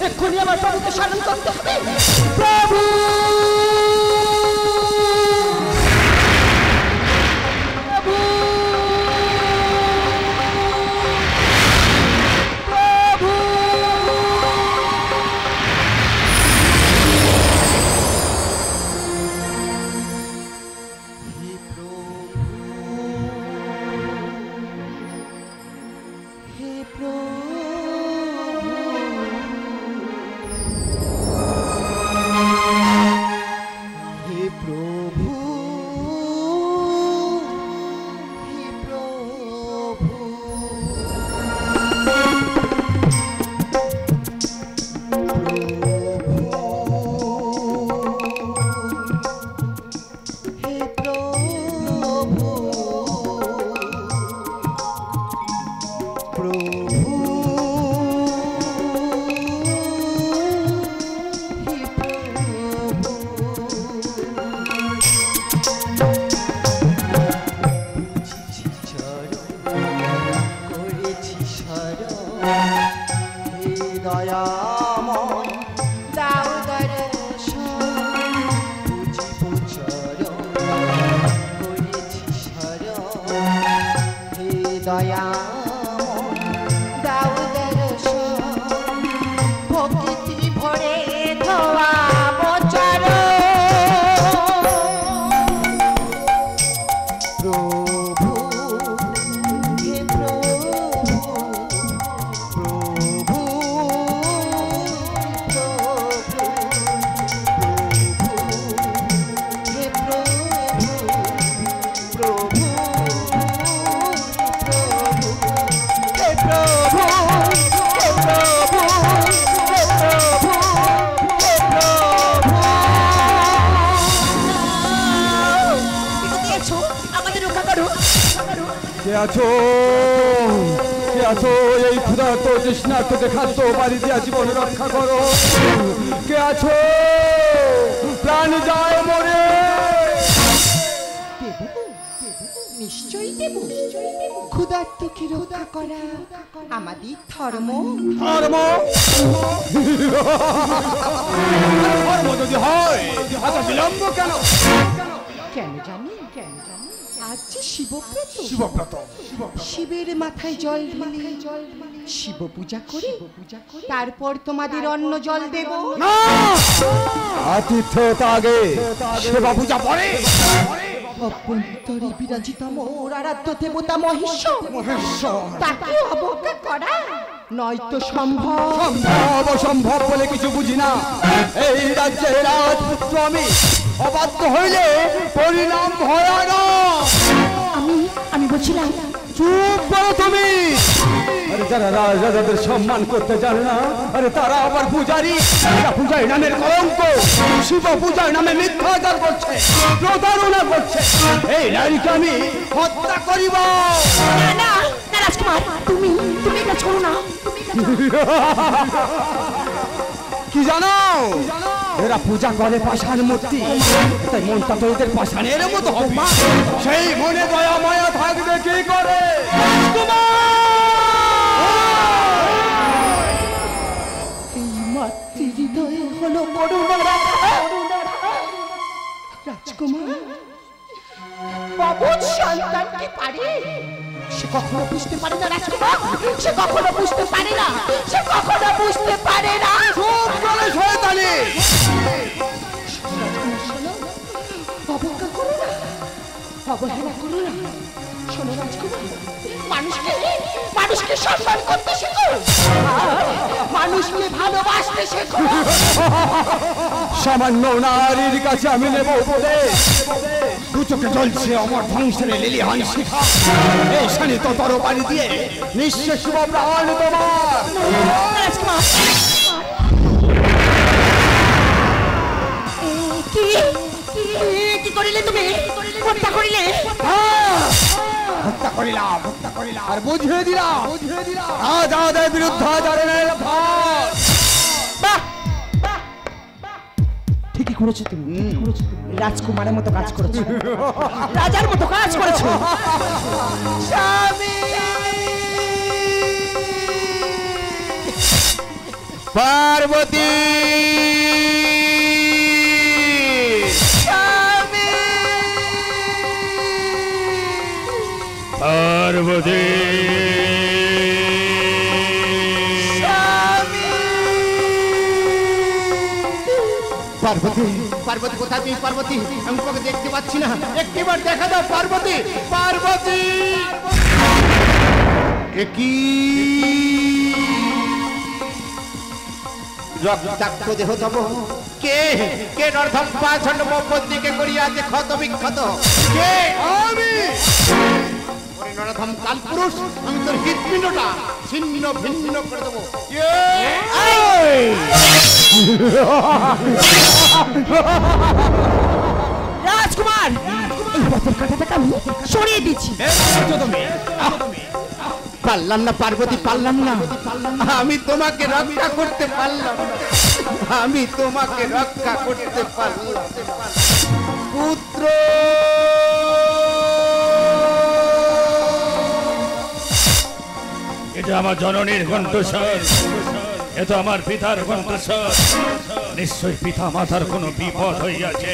এক্ষুনি আমার প্রভুকে স্মরণ করতে হবে। প্রভু এই ক্ষুধার্ত তৃষ্ণার্তকে খাদ্য বাড়ি দিয়া জীবন রক্ষা করো। কে আছো? প্রাণ যায় মরে। নিশ্চয়ই দেব। ক্ষুধার্তকে রক্ষা করা আমাদের ধর্ম। ধর্ম ধর্ম যদি হয় এত বিলম্ব কেন? কেন জানি আজ যে শিবব্রত। শিবের মাথায় জল ঢেলে শিব পূজা করে তারপর তোমাদের অন্ন জল দেব। আতিথ্যতা আগে, সেবা পূজা পরে। অভ্যন্তরে বিরাজিত মোর আরাধ্য দেবতা মহেশ্বর, তাকে অবজ্ঞা করা নয়তো সম্ভব বলে কিছু বুঝি না। এই রাজ্যের রাজপুত্র আমি, অবাধ্য হইলে পরিণাম ভয়ানক। আমি বলছিলাম চুপ করো তুমি। আরে যারা রাজাদের সম্মান করতে জানে না, আরে তারা আবার পূজারী। পূজারী নামের কলঙ্ক, শিব পূজার নামে মিথ্যাচার করছে, প্রতারণা করছে। এই নারীকে আমি হত্যা করিব। না রাজকুমার, তুমি এটা ছোড়ো না। কি জানো? এরা পূজা করে পাষাণ মূর্তি, তাই মনটা তো এদের পাষাণের মতো হবে। সেই মনে দয়া মায়া থাকবে কি করে? এই মাতৃহৃদয় হলো করুণা। রাজকুমার বাবুর সন্তান কি পারে? সে কখনো বুঝতে পারে না রাজকুমার, সে কখনো বুঝতে পারে না। চুপ করে শয়তানি। অবজ্ঞা করো না, অবহেলা করো না। শোনো রাজকুমার, মানুষকে সম্মান করতে শেখো, মানুষকে ভালোবাসতে শেখো। সামান্য নারীর কাছে আমি নেব উপদেশ। দু চোখে জ্বলছে আমার ধ্বংসের লিলিহান শিখা। এই শানিত তরবারি দিয়ে নিঃশেষ শুভ প্রাণ তোমার। কি করিলে তুমি? হত্যা করিলে? হত্যা করিলাম আর বুঝিয়ে দিলাম রাজাদের বিরুদ্ধে আচরণের ফল। ঠিকই করেছো তুমি, রাজকুমারের মতো কাজ করেছো, রাজার মতো কাজ করেছো। স্বামী পার্বতী পার্বতী পার্বতী পার্বতী কোথায় তুই পার্বতী আমি তোকে দেখতে পাচ্ছি না একটিবার দেখা দাও পার্বতী পার্বতী একই রক্তাক্ত দেহ তব কে কে নর্ধম পাষণ্ড মোমবন্দিকে করিয়াছে ক্ষত বিক্ষত কে আমি নরধম কালপুরুষ আমি তোর হৃৎপিণ্ডটা ছিন্ন ভিন্ন করে দেবো রাজকুমার এই পথের কাঁটাটাকে আমি সরিয়ে দিচ্ছি। পারলাম না পার্বতী পারলাম না আমি তোমাকে রক্ষা করতে পারলাম না আমি তোমাকে রক্ষা করতে পারলাম পুত্র এটা আমার জননীর কণ্ঠস্বর, এটা আমার পিতার কণ্ঠস্বর। নিশ্চয়ই পিতা মাতার কোনো বিপদ হইয়াছে।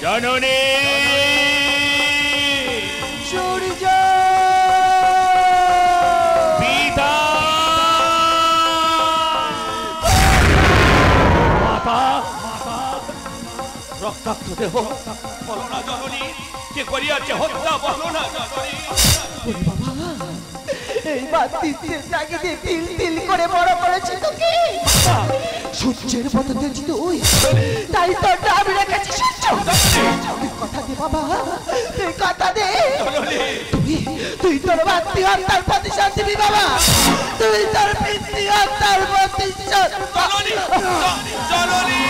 জননী সূর্য পিতা মাতা রক্তাক্ত দেহ বলো না জননী, কে করিয়াছে হত্যা বলো না জননী। এই বাতিতে জাগিয়ে তিল তিল করে বড় করেছে তোকে। সূর্যের মতো তেজি তুই, তাই তোর নাম রেখেছি সূর্য। তুই কথা দে বাবা, তুই কথা দে। তুই তোর বাতি হত্যার প্রতিশোধ দিবি বাবা, তুই তোর পিতৃ হত্যার প্রতিশোধ। জননী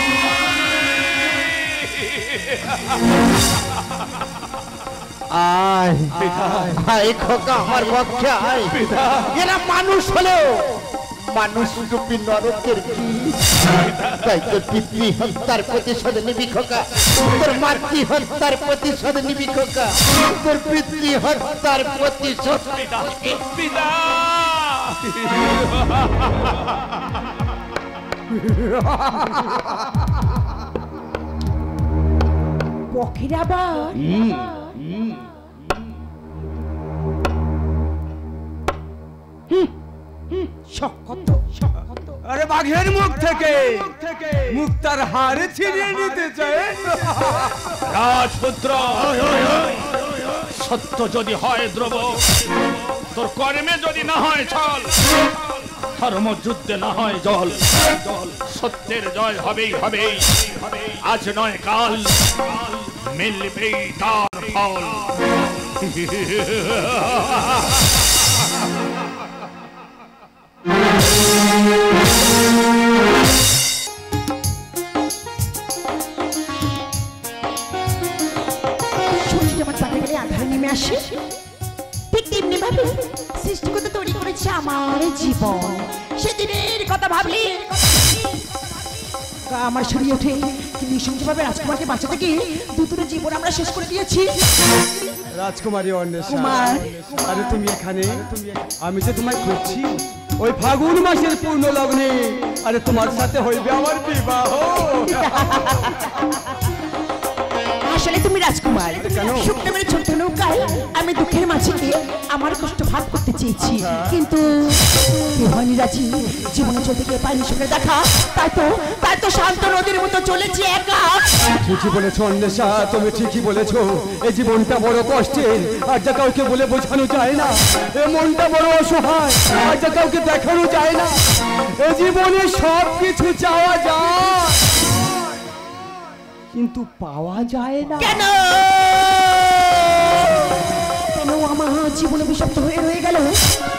আয় আয় খোকা আমার পক্ষে আয় এরা মানুষ হলেও মানুষ রূপী নরকের কি তাই তোর পিতৃ হত্যার প্রতিশোধ নিবি খোকা, তোর মাতৃ হত্যার প্রতিশোধ নিবি খোকা, তোর পিতৃ হত্যার প্রতিশোধ। পিতা পক্ষের আবার আরে বাঘের মুখ থেকে মুক্তার হার ছিনিয়ে নিতে চায় রাজপুত্র, সত্য যদি হয় ধ্রুব, তোর কর্মে যদি না হয় ছল, ধর্মযুদ্ধে না হয় জল, সত্যের জয় হবেই হবেই, আজ নয় কাল মিলবেই তার ফল। সূর্য যেমন পাতা গেলে আধার নেমে আসে, ঠিক তেমনি ভাবে সৃষ্টিকর্তা তৈরি করেছে আমার জীবন। সেদিনের কথা ভাবলি আমার শরীর ওঠে, কিন্তু নৃশংসভাবে রাজকুমারকে বাঁচাতে গিয়ে দুটোর জীবন আমরা শেষ করে দিয়েছি। রাজকুমারী অন্বেষা, কুমার। আরে তুমি এখানে, আমি যে তোমায় খুঁজছি ওই ফাগুন মাসের পূর্ণ লগ্নে, আরে তোমার সাথে হইবে আমার বিবাহ। আসলে তুমি রাজকুমার, শুক্রবারের ছোট্ট নৌকায় আমি দুঃখের মাঝে গিয়ে আমার কষ্ট ভাগ করতে চেয়েছি, কিন্তু হয়নি রাজি। জীবনে চলতে গিয়ে পাইনি সঙ্গে দেখা, তাই তো শান্ত নদীর মতো চলেছি একা। ঠিকই বলেছো অন্বেষা, তুমি ঠিকই বলেছো। এই জীবনটা বড় কষ্টের, আর যা কাউকে বলে বোঝানো যায় না। এ মনটা বড় অসহায়, আর যা কাউকে দেখানো যায় না। এ জীবনে সব কিছু চাওয়া যায়, কিন্তু পাওয়া যায় না। কেন কেন আমার জীবনে বিষাক্ত হয়ে রয়ে গেল?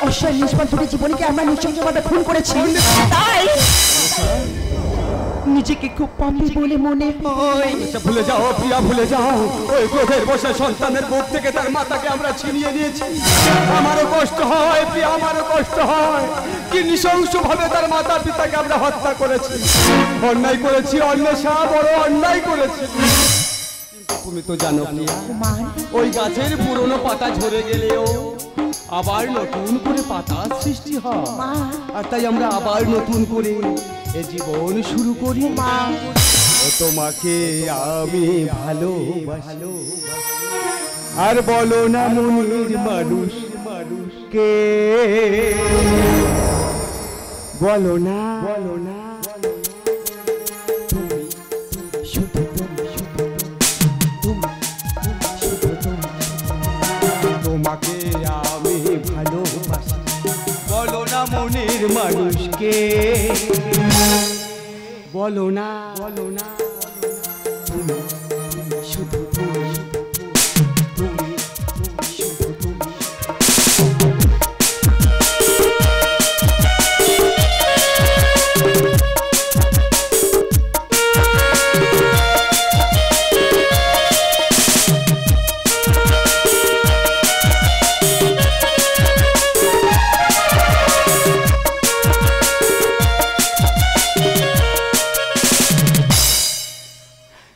অসহায় নিষ্পাপ জীবনকে আমরা নৃশংসভাবে খুন করেছি, তাই নিজেকে খুব পাপী বলে মনে হয়। ভুলে যাও প্রিয়া, ভুলে যাও ওই ক্রোধের বসে সন্তানের বুক থেকে তার মাতাকে আমরা ছিনিয়ে নিয়েছি। আমারও কষ্ট হয় প্রিয়া, আমারও কষ্ট হয়। কি নৃশংসভাবে তার মাতা পিতাকে আমরা হত্যা করেছি, অন্যায় করেছি অন্বেষা, বড় অন্যায় করেছি। কিন্তু তুমি তো জানো প্রিয়া, ওই গাছের পুরনো পাতা ঝরে গেলেও আবার নতুন করে পাতা সৃষ্টি হয়, আর তাই আমরা আবার নতুন করে এ জীবন শুরু করি মা ও তোমাকে আমি ভালোবাসি আর বলো না মনের মানুষ মানুষকে বলো না তুমি শুধু তুমি শুধু তুমি তোমাকে আমি ভালোবাসি বলো না মনের মানুষকে বলো না তুমি শুধু তুমি শুধু তুমি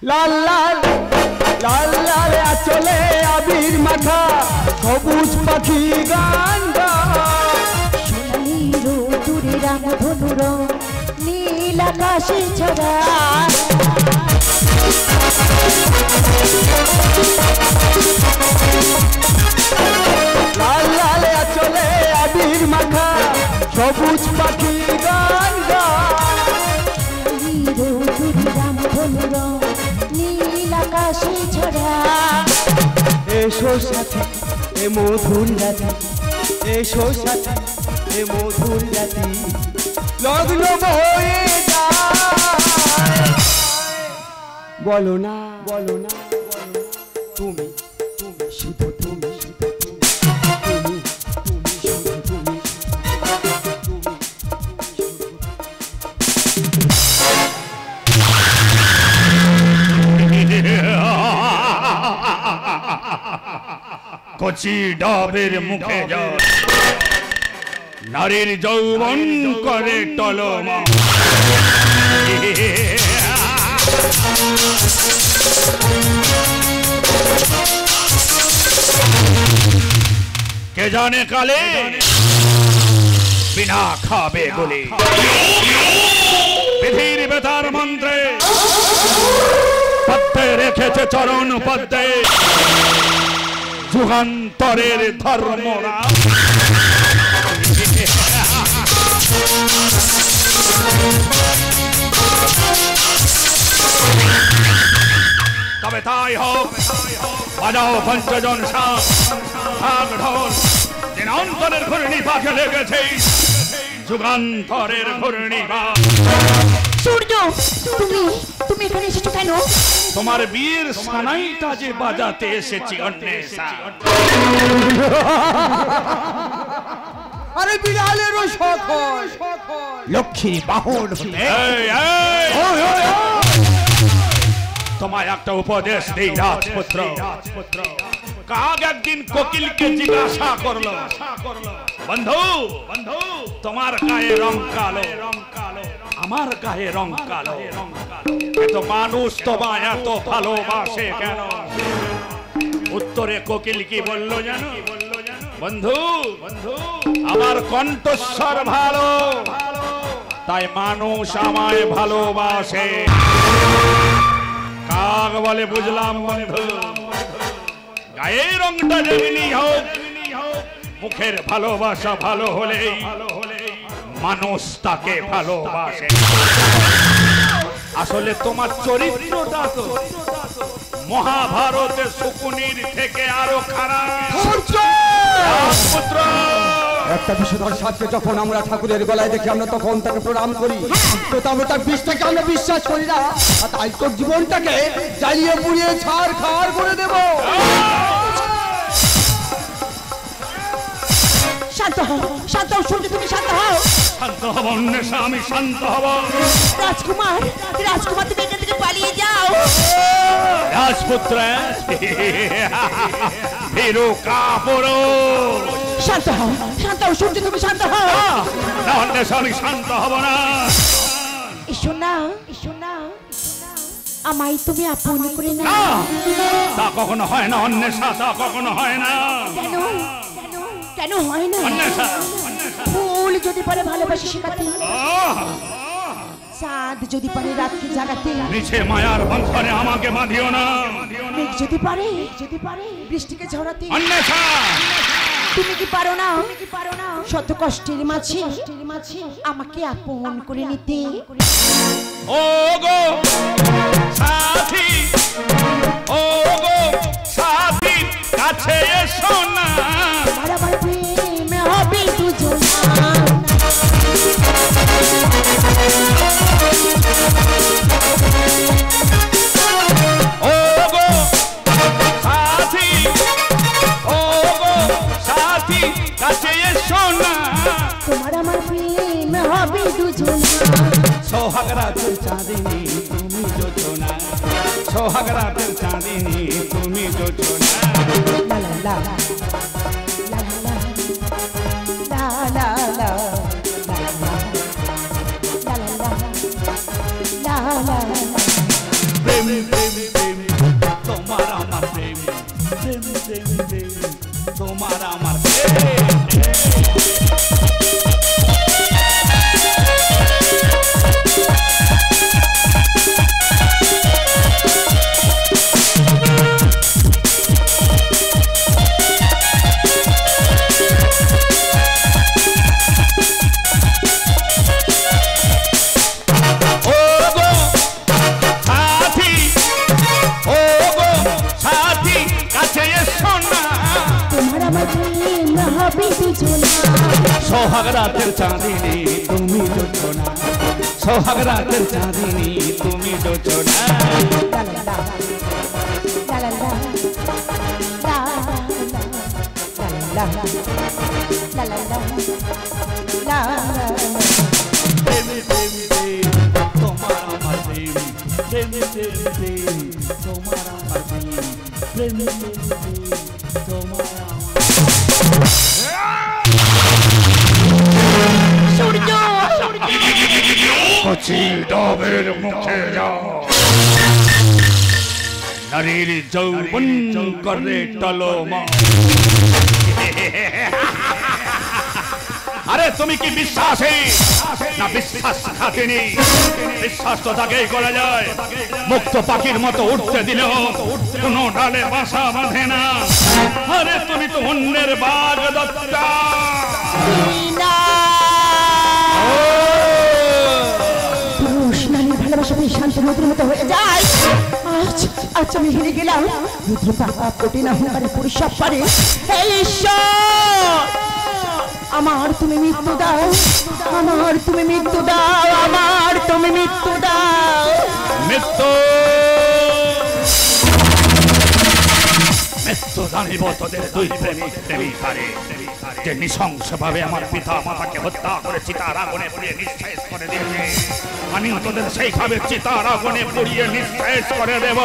লাল লাল লাল লাল আচলে আবির মাথা সবুজ পাখি গান সোনালি রোদুরে রামধনুর নীল আকাশে ছড়া লাল লাল আচলে আবির মাথা সবুজ পাখি গান সোনালি রোদুরে রামধনুর নীল আকাশে ছড়া এসো সাথে এ মধুর রাতি এসো সাথে এ মধুর রাতি লগ্ন বয়ে যায় বলো না তুমি শুধু তুমি তুমি শুধু তুমি কচি ডাবের মুখে জল নারীর যৌবন করে টলমা কে জানে কালে বিনা খাবে গুলি বিধির বেতার মন্ত্রে পদ্মে রেখেছে চরণ পদ্মে যুগান্তরের ধর্মরা তবে তাই হোক বাজাও পঞ্চজন শাক ঢোল দিনান্তরের ঘূর্ণি পাখে লেগেছে যুগান্তরের ঘূর্ণি পাক সূর্য তুমি এখানে এসেছো কেন তোমার বীর সানাইটা যে বাজাতে এসেছি অন্বেষা আরে বিড়ালেরও সকল লক্ষ্মী বাহন তোমায় একটা উপদেশ দেই রাজপুত্র কাক একদিন কোকিলকে জিজ্ঞাসা করলো বন্ধু তোমার গায়ে রং কালো আমার গায়ে রং কালো এত মানুষ তোমায় এত ভালোবাসে কেন উত্তরে কোকিল কি বললো জানো বন্ধু আমার কণ্ঠস্বর ভালো তাই মানুষ আমায় ভালোবাসে কাক বলে বুঝলাম বন্ধু গায়ের রংটা যেমনি হোক মুখের ভালোবাসা ভালো হলেই মানুষ তাকে ভালোবাসে আসলে তোমার চরিত্রটা তো মহাভারতে শকুনির থেকে আরো খারাপ পুত্র একটা বিষধর সাপকে যখন আমরা ঠাকুরের গলায় দেখি আমরা তখন তাকে প্রণাম করি তো আমরা তার বিষটাকে আমরা বিশ্বাস করি না আর তাই তোর জীবনটাকে জ্বালিয়ে পুড়িয়ে ছাড় খাড় করে দেব শান্ত হও সূর্য তুমি শান্ত হও শান্ত হব অন্বেষা আমি শান্ত হব রাজকুমার তুমি এখান থেকে পালিয়ে যাও রাজপুত্র ভীরু কাপুরো শান্ত হও সূর্য তুমি শান্ত হও না অন্বেষা আমি শান্ত হব না এসো না আমায় তুমি আপন করে না নাও তা কখনো হয় না অন্বেষা তা কখনো হয় না কেন হয় না অন্বেষা ভুল যদি পরে ভালোবাসি শেখাতে চাঁদ যদি পারে রাতকে জাগাতে, নিচে মায়ার বন্ধনে আমাকে বাঁধিও না। মেঘ যদি পারে বৃষ্টিকে ঝরাতে, অন্বেষা তুমি কি পারো না শত কষ্টের মাঝে আমাকে আপন করে নিতে? ও গো সাথী, ও গো সাথী, কাছে এসো না। আমার আবার প্রেম হবে দুজনা। ও গো সাথী, ও গো সাথী, কাছে এসো না। তোমার আমার প্রেম হবে দুজনা। সোহাগ রাতের চাঁদিনী তুমি যোজনা, সোহাগ রাতের চাঁদিনী তুমি যোজনা। লা লা লা লা লা লা লা লা লা। প্রেম প্রেম প্রেম তোমার আমার প্রেম, প্রেম প্রেম প্রেম তোমার আমার প্রেম। সোহাগ রাতের চাঁদিনী তুমি যোজনা, সোহাগ রাতের চাঁদিনী তুমি যোজনা। প্রেম প্রেম প্রেম তোমার আমার প্রেম, প্রেম প্রেম প্রেম তোমার আমার প্রেম, প্রেম প্রেম প্রেম তোমার আমার। কচি ডাবের মুখে যাও, নারীর যৌবন করে টলমা। আরে তুমি কি বিশ্বাসী না বিশ্বাস খাটেনি? বিশ্বাস তো তাকেই করা যায় মুক্ত পাখির মতো উঠতে দিলেও কোনো ডালে বাসা বাঁধে না। আরে তুমি তো অন্যের বাগ দত্তা। শান্ত নদীর মতো হয়ে যায়। আজ আমি হেরে গেলাম। রুদ্র পাপ কোটি না হুঙ্কারে পরিশ্রম পারে। হে ঈশ্বর, আমার তুমি মৃত্যু দাও, আমার তুমি মৃত্যু দাও, আমার তুমি মৃত্যু দাও। মৃত্যু মৃত্যু জানিব তোদের দুই প্রেমিক প্রেমিকারে, যে নৃশংসভাবে আমার পিতা মাতাকে হত্যা করে চিতার আগুনে পুড়িয়ে নিঃশেষ করে দিয়েছে। আমিও তোদের সেইভাবে চিতার আগুনে পুড়িয়ে নিঃশেষ করে দেব।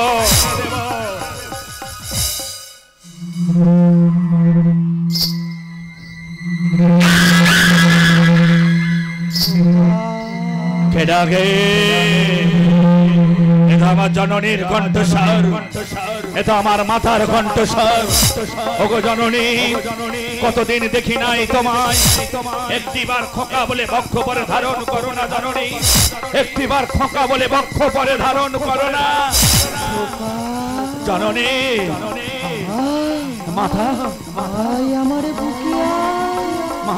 কে ডাকে? এটা আমার জননীর কণ্ঠস্বর, এটা আমার মাথার কণ্ঠস্বর। ওগো জননী, কতদিন দেখি নাই তোমায়। একটিবার খোকা বলে বক্ষ পরে ধারণ করো না জননী, একটিবার খোকা বলে বক্ষ পরে ধারণ করো না জননী। মাথা আমার বুকে মা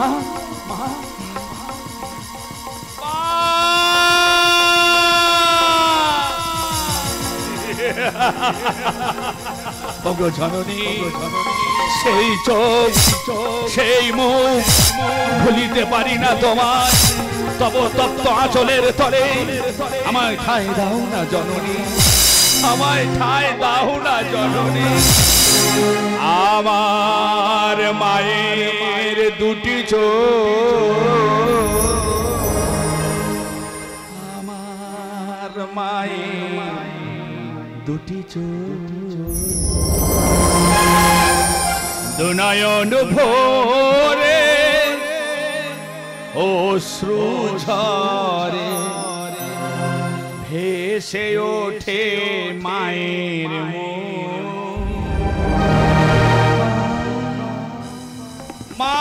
ওগো জননী, সেই চোখ সেই মুখ ভুলিতে পারি না তোমার। তব তপ্ত আঁচলের তলে আমায় ঠাঁই দাও না জননী, আমায় ঠাঁই দাও না জননী। আমার মায়ের দুটি চোখ, আমার মায়ের দুটি চোখ, দুনয়ন ভোরে অশ্রু ঝরে, ভেসে ওঠে মায়ের মুখ। মা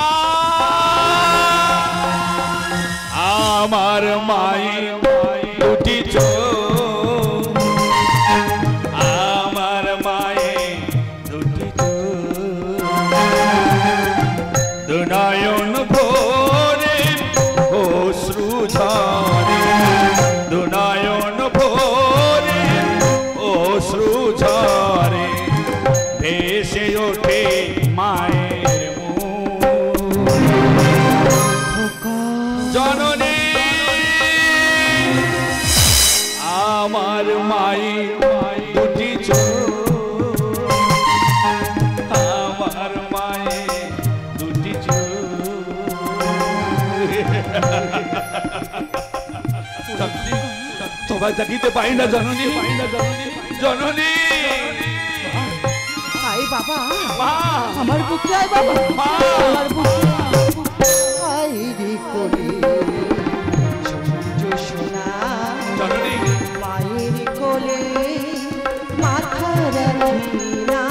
আমার মায়ের আমার মায়ের দুটি চোখ, আমার মায়ের দুটি তোমায় দেখিতে পাই না জননী, জননী আয় বাবা, মা, আমার বুকে আয় বাবা, মা। আমার বুকে আয় রে কোলে সূর্য সোনা, জননী মায়ের কোলে মাথা রাখি না।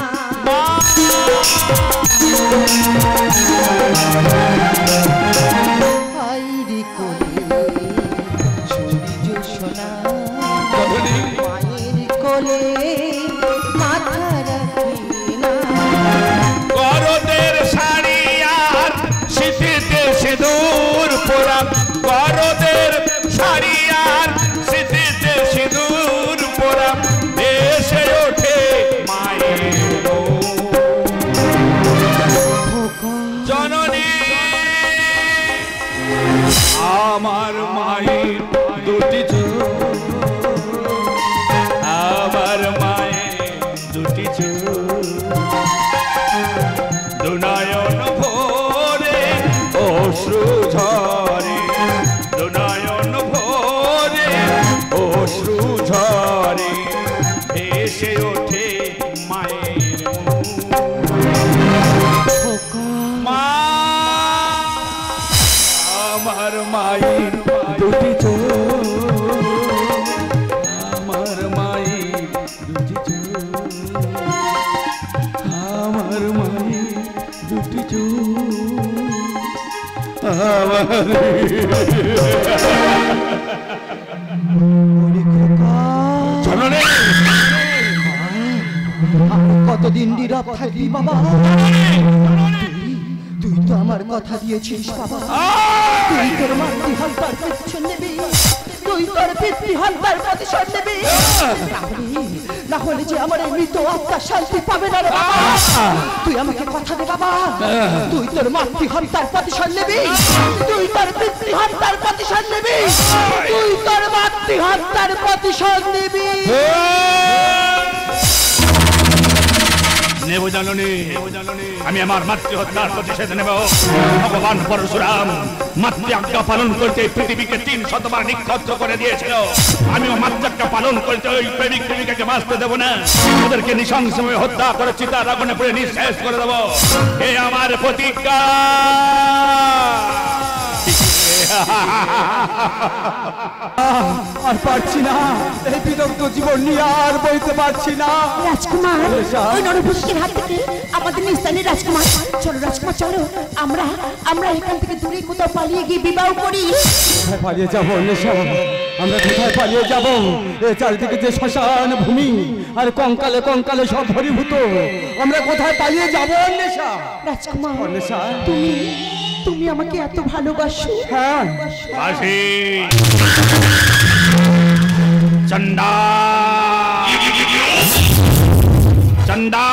আয় রে কোলে সূর্য সোনা, জননী মায়ের কোলে মাথা রাখি না। গরদের শাড়ি আর শীতেতে সিঁদুর পোড়া, গরদের শাড়ি আর শীতেতে সিঁদুর পোড়া, এসে ওঠে মায়ের জননী। আমার মায়ের দুটি চোখ, আমার মায়ের দুটি চোখ, দুনয়ন ভরে অশ্রু ঝরে, দুনয়ন ভরে অশ্রু ঝরে, এসে ওঠে মায়ের মা। আমার মায়ের দুটি চোখ, আমার মায়ের দুটি চোখ, আমার মায়ের দুটি চোখ, আমার জননী। কতদিন নীরব থাকবি বাবা? তুই তো আমার কথা দিয়েছিস বাবা, তুই তোর মাতৃহত্যার প্রতিশোধ নিবি, তুই তোর পিতৃহত্যার প্রতিশোধ নিবি। না হলে যে আমার এই মৃত আত্মা শান্তি পাবে না রে বাবা। তুই আমাকে কথা দে বাবা, তুই তোর মাতৃহত্যার প্রতিশোধ নিবি, তুই তোর পিতৃহত্যার প্রতিশোধ নিবি, তুই তোর মাতৃহত্যার প্রতিশোধ নিবি। নেব জননী, আমি আমার মাতৃহত্যার প্রতিশোধ নেব। ভগবান পরশুরাম মাতৃ আজ্ঞা পালন করতে পৃথিবীকে 300 বার নিক্ষত্র করে দিয়েছিল। আমিও মাতৃ পালন করতে ওই প্রেমিক প্রেমিকাকে বাঁচতে দেবো না, ওদেরকে নৃশংসভাবে হত্যা করে চিতার আগুনে পুড়ে নিঃশেষ করে দেবো। এ আমার প্রতিজ্ঞা। আর পারছি না, এই বিদগ্ধ জীবন নিয়ে আর বইতে পারছি না। রাজকুমার, ওই নরভূষকের হাত থেকে আমাদের নিস্তারের রাজকুমার, চলো রাজকুমার চলো, আমরা আমরা এখান থেকে দূরে কোথাও পালিয়ে গিয়ে বিবাহ করি। কোথায় পালিয়ে যাবো নেশা? আমরা কোথায় পালিয়ে যাব? এই চারিদিকে যে শ্মশান ভূমি আর কঙ্কালে কঙ্কালে সব ভরীভূত, আমরা কোথায় পালিয়ে যাব নেশা? রাজকুমার, নেশা, তুমি তুমি আমাকে এত ভালোবাসো। হ্যাঁ আসি চন্ডা, চন্ডা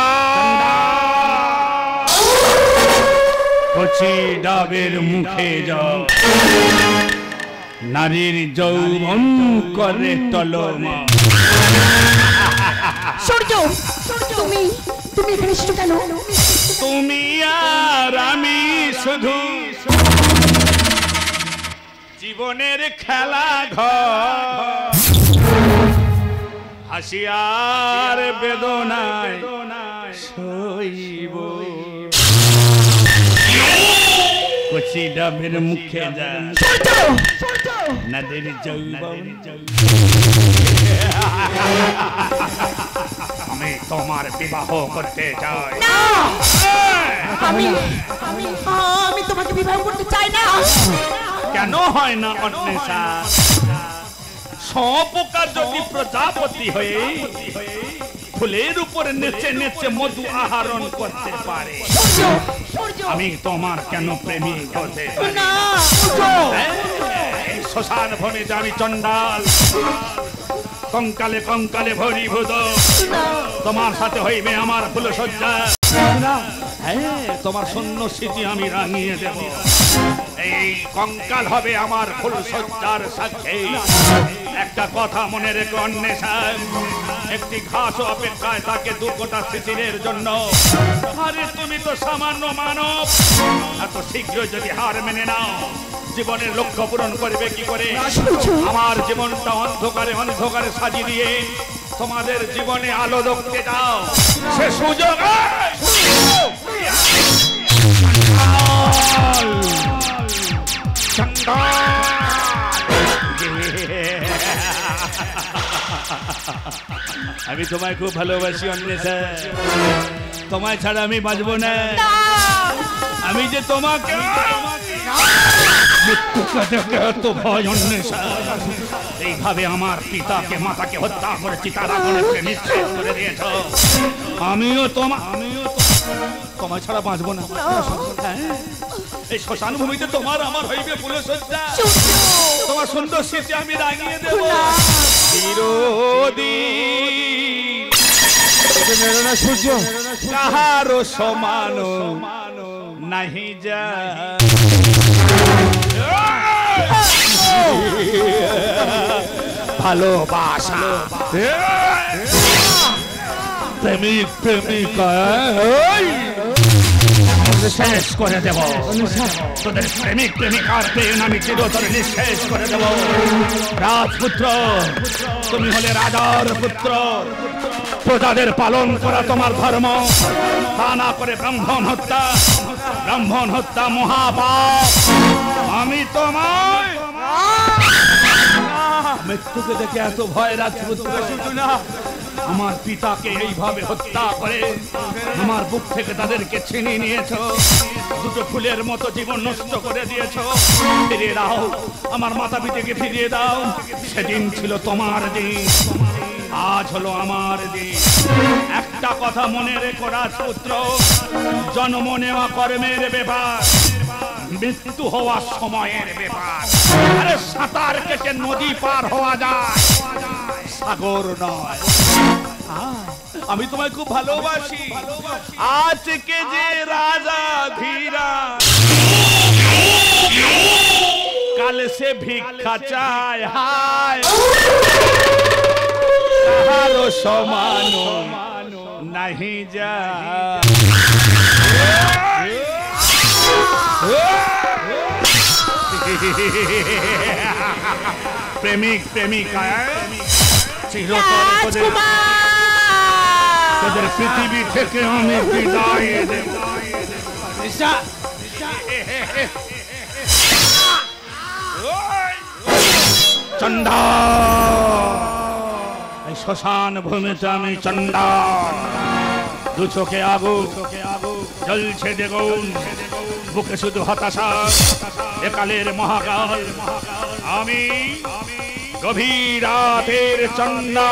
কচি ডাবের মুখে যাও, নারীর যৌবন করে টলমা। সূর্য, তুমি তুমি এখানে এসেছো কেন? তুমি আর আমি শুধু জীবনের খেলা ঘর, হাসি আর বেদনায় সইব। কচি ডাবের মুখে যা, নদীর যৌবন। আমি তোমার বিবাহ করতে চাই। আমি আমি তোমাকে বিবাহ করতে চাই না। কেন হয় না অন্বেষা? সপোকা যদি প্রজাপতি হয়ে ফুলের উপরে নেচে নেচে মধু আহরণ করতে পারে, আমি তোমার কেন প্রেমিক হতে পারি না? এই শ্মশান ভূমিতে আমি চণ্ডাল, কঙ্কালে কঙ্কালে ভরীভূত, তোমার সাথে হইবে আমার ফুলসজ্জা। হ্যাঁ, তোমার শূন্য স্মৃতি আমি রাঙিয়ে দেব। এই কঙ্কাল হবে আমার ফুলসজ্জার সাক্ষী। একটা কথা মনে রেখো অন্বেষা, একটি ঘাস অপেক্ষায় তাকে 2 কোটা শিশিরের জন্য। আরে তুমি তো সামান্য মানব, এত শীঘ্রই যদি হার মেনে নাও জীবনের লক্ষ্য পূরণ করবে কি করে? আমার জীবনটা অন্ধকারে অন্ধকারে সাজিয়ে দিয়ে তোমাদের জীবনে আলো দেখতে দাও, সে সুযোগ আমি তোমায় খুব ভালোবাসি অন্বেষা, তোমায় ছাড়া আমি বাঁচবো না। আমি যে তোমাকে এইভাবে আমার পিতাকে মাতাকে হত্যা করেছি, তারা নিশ্চয় করে দিয়েছ। আমিও তোমায় ছাড়া বাঁচবো না। এই শ্মশান ভূমিতে তোমার আমার হইবে ফুলসজ্জা, তোমার সুন্দর স্মৃতি আমি রাঙিয়ে দেব চিরদিন। সূর্য কাহারো সমান নাহি যা, ভালোবাসা প্রেমিক প্রেমিকা শেষ করে দেব। তোদের প্রেমিক প্রেমিকার প্রেম আমি চিরতরে নিঃশেষ করে দেব। রাজপুত্র, তুমি হলে রাজার পুত্র, প্রজাদের পালন করা তোমার ধর্ম, তা না করে ব্রাহ্মণ হত্যা মহাপাপ। আমি তোমায় মৃত্যুকে দেখে এত ভয় রাজপুত্র শুধু না, আমার পিতাকে এইভাবে হত্যা করে আমার বুক থেকে তাদেরকে ছিনিয়ে নিয়েছ, 2 ফুলের মতো জীবন নষ্ট করে দিয়েছ। ফিরিয়ে দাও আমার মাতা পিতাকে, ফিরিয়ে দাও। সেদিন ছিল তোমার দিন, আজ হলো আমার দিন। একটা কথা মনে রেখো রাজপুত্র, জন্ম নেওয়া কর্মের ব্যাপার, মৃত্যু হওয়া সময়ের ব্যাপার। আরে সাঁতার কেটে নদী পার হওয়া যায়, সাগর নয়। আমি তোমায় খুব ভালোবাসি। আজকে যে রাজা ধীরা, কাল সে ভিক্ষা চায়। হায় কাহারো সমান নাহি যা, প্রেমিক প্রেমিকা চিরতরে তোদের পৃথিবী থেকে আমি বিদায় দেব। চন্ডা, এই শ্মশান ভূমিতে আমি চন্ডা, 2 চোখে আগুন জ্বলছে দেখুন, বুকে শুধু হতাশা, একালের মহাকাল। আমি গভীর রাতের চন্ডা।